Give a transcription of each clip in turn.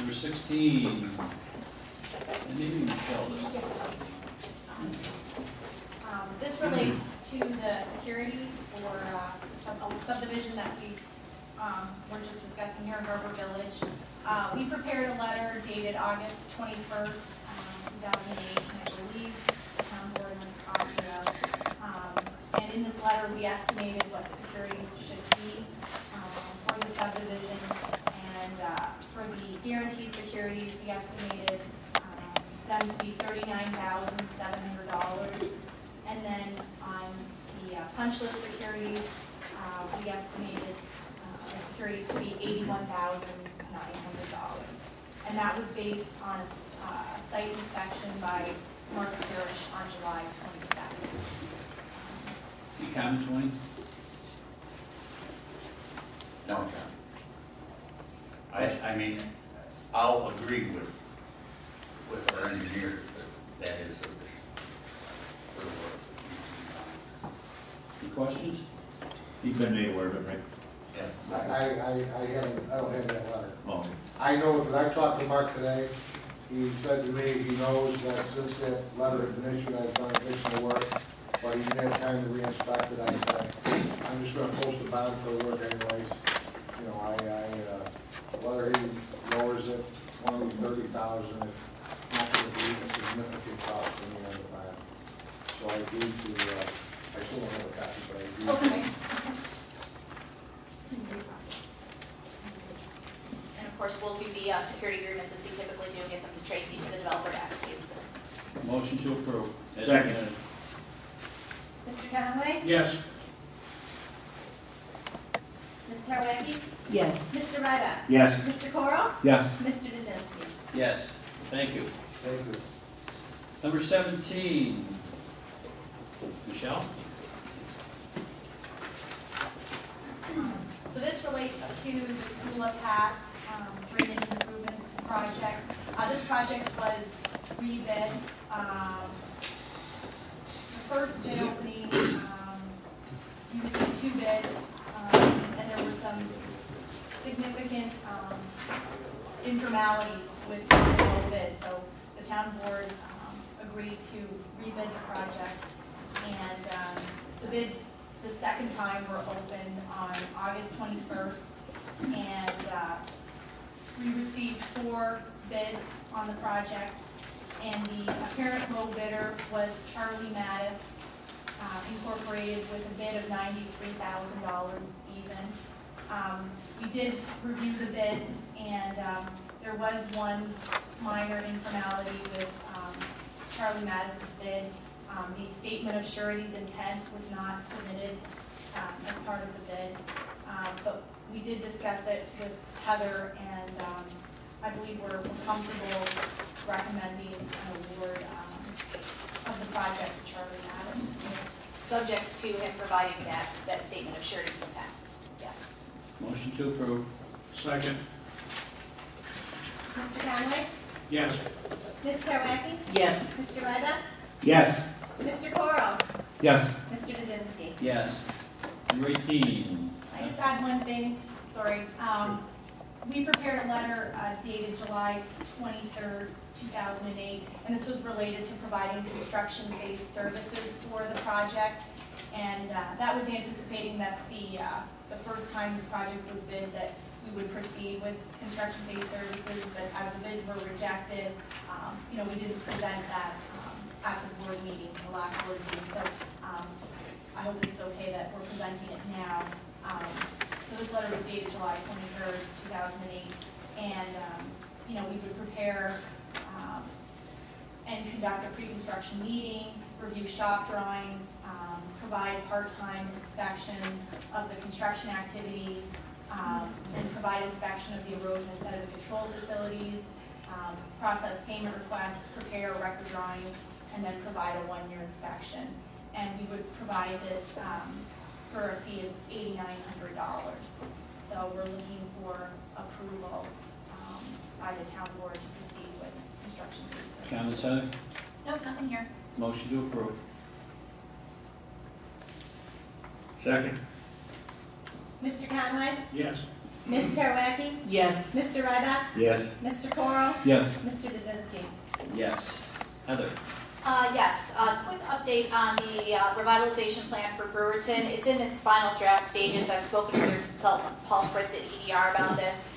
Number 16. And maybe Michelle does. This relates to the securities for a subdivision that we were just discussing here in Harbour Village. We prepared a letter dated August 21st, 2008, and I believe the town board was copied of. And in this letter, we estimated what securities should be for the subdivision. And for the guarantee securities, we estimated them to be $39,700. And then on the punch list securities, we estimated the securities to be $81,900. And that was based on a site inspection by Mark Parrish on July 22nd. Any comments, Wayne? No, John. I mean, I'll agree with our engineers that is sufficient for the work. Any questions? You've been made aware of it, right? Yeah. I don't have that letter. Oh, I know, because I talked to Mark today, he said to me, he knows that since that letter has been issued, I've done additional work, but he didn't have time to re-inspect it. I'm just gonna post the bond for the work anyways. You know, whether he lowers it 20, 30,000, it's not gonna be a significant cost for me on the bond. So I agreed to, I still don't have a copy, but I agreed. Okay. And of course, we'll do the security agreements as we typically do, get them to Tracy for the developer to execute. Motion to approve. As Second. amended. Mr. Conway? Yes. Ms. Tarwacki? Yes. Mr. Ryback? yes. Mr. Corral? Yes. Mr. Dzinski? Yes, thank you. Thank you. Number 17. Michelle? So this relates to the Vistula path drainage improvements project. This project was rebid. The first bid opening, you received 2 bids, and there were some significant informalities with the low bid. So the town board agreed to rebid the project, and the bids the second time were opened on August 21st, and we received 4 bids on the project, and the apparent low bidder was Charlie Mattis, Incorporated, with a bid of $93,000 even. We did review the bids, and there was one minor informality with Charlie Mattis's bid. The statement of surety's intent was not submitted as part of the bid, but we did discuss it with Heather, and I believe we're comfortable recommending an award of the project to Charlie Mattis. Subject to him providing that statement of surety's intent. Yes. Motion to approve. Second. Mr. Conway? Yes. Ms. Tarwacki? Yes. Mr. Ryback? Yes. Mr. Corral? Yes. Mr. Dzinski? Yes. Number 18. I just add one thing, sorry. We prepared a letter dated July 23rd, 2008, and this was related to providing construction-based services for the project. And that was anticipating that the first time this project was bid that we would proceed with construction-based services, but as the bids were rejected, we didn't present that at the board meeting, the last board meeting. So I hope it's okay that we're presenting it now. So this letter was dated July 23rd, 2008, and we would prepare and conduct a pre-construction meeting, review shop drawings, provide part-time inspection of the construction activities, and provide inspection of the erosion and sediment control facilities, process payment requests, prepare record drawings, and then provide a 1-year inspection. And we would provide this for a fee of $8,900. So we're looking for approval by the town board to proceed with construction services. Comments, Heather? Nope, nothing here. Motion to approve. Second. Mr. Conway? Yes. Ms. Terawaki? Yes. Mr. Ryback? Yes. Mr. Coro? Yes. Mr. Kaczynski? Yes. Heather? Yes, a quick update on the revitalization plan for Brewerton. It's in its final draft stages. I've spoken with your consultant, Paul Fritz at EDR, about this.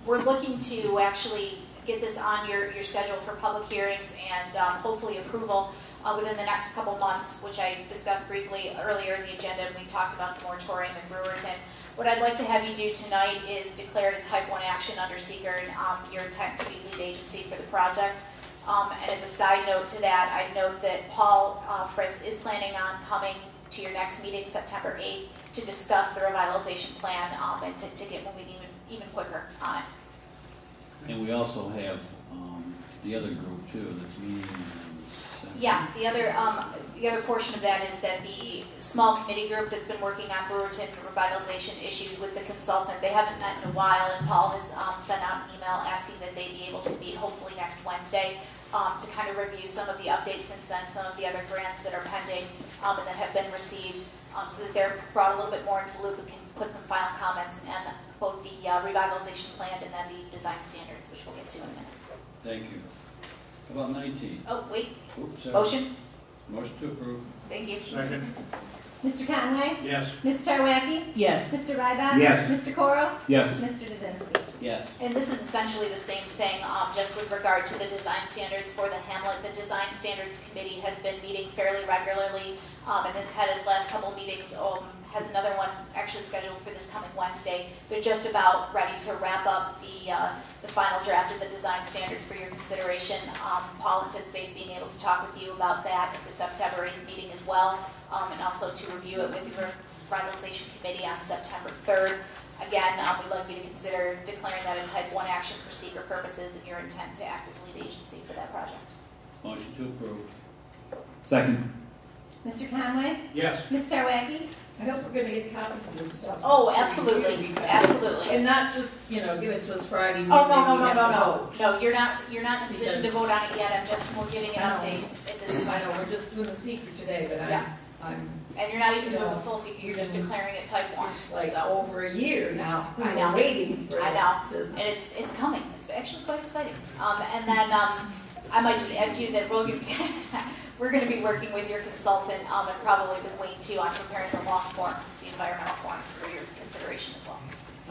We're looking to actually get this on your schedule for public hearings and hopefully approval within the next couple months, which I discussed briefly earlier in the agenda, and we talked about the moratorium in Brewerton. What I'd like to have you do tonight is declare it a type 1 action under seeker and your intent to be lead agency for the project. And as a side note to that, I'd note that Paul Fritz is planning on coming to your next meeting, September 8th, to discuss the revitalization plan and to get moving even quicker on it. And we also have the other group too that's meeting in September. Yes, the other portion of that is that the small committee group that's been working on Brewerton revitalization issues with the consultant, they haven't met in a while, and Paul has sent out an email asking that they be able to meet hopefully next Wednesday to kind of review some of the updates since then, some of the other grants that are pending and that have been received, so that they're brought a little bit more into the loop and can put some final comments and both the revitalization plan and then the design standards, which we'll get to in a minute. Thank you. How about 19? Oh, wait, Oops, sorry. motion? Motion to approve. Thank you. Second. Mr. Conway? Yes. Ms. Terawaki? Yes. Mr. Ryback? Yes. Mr. Coro? Yes. Mr. Kaczynski? Yes. And this is essentially the same thing, just with regard to the design standards for the hamlet. The Design Standards Committee has been meeting fairly regularly and has had its last couple meetings, has another one actually scheduled for this coming Wednesday. They're just about ready to wrap up the final draft of the design standards for your consideration. Paul anticipates being able to talk with you about that at the September 8th meeting as well, and also to review it with your revitalization committee on September 3rd. Again, we'd like you to consider declaring that a type 1 action for seeker purposes and your intent to act as lead agency for that project. Motion to approve. Second. Mr. Conway? Yes. Ms. Terawaki? I hope we're gonna get copies of this stuff. Oh, absolutely, absolutely. And not just, give it to us Friday. Oh, no, we have to vote. no, you're not in a position to Because- vote on it yet, we're giving an I know. update at this point. I know, we're just doing the secret today, but Yeah. I'm, And you're not even doing No. a full secret, you're just declaring it type 1, it's like so. over a year now. I know. We're waiting for I know. this And business. it's coming, it's actually quite exciting. And then, I might just add to you that we're gonna be working with your consultant, and probably with Wayne too, on preparing the law forms, the environmental forms for your consideration as well.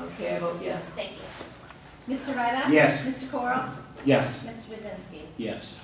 Okay, I vote yes. Thank you. Mr. Ryback? Yes. Mr. Coro? Yes. Mr. Kaczynski? Yes.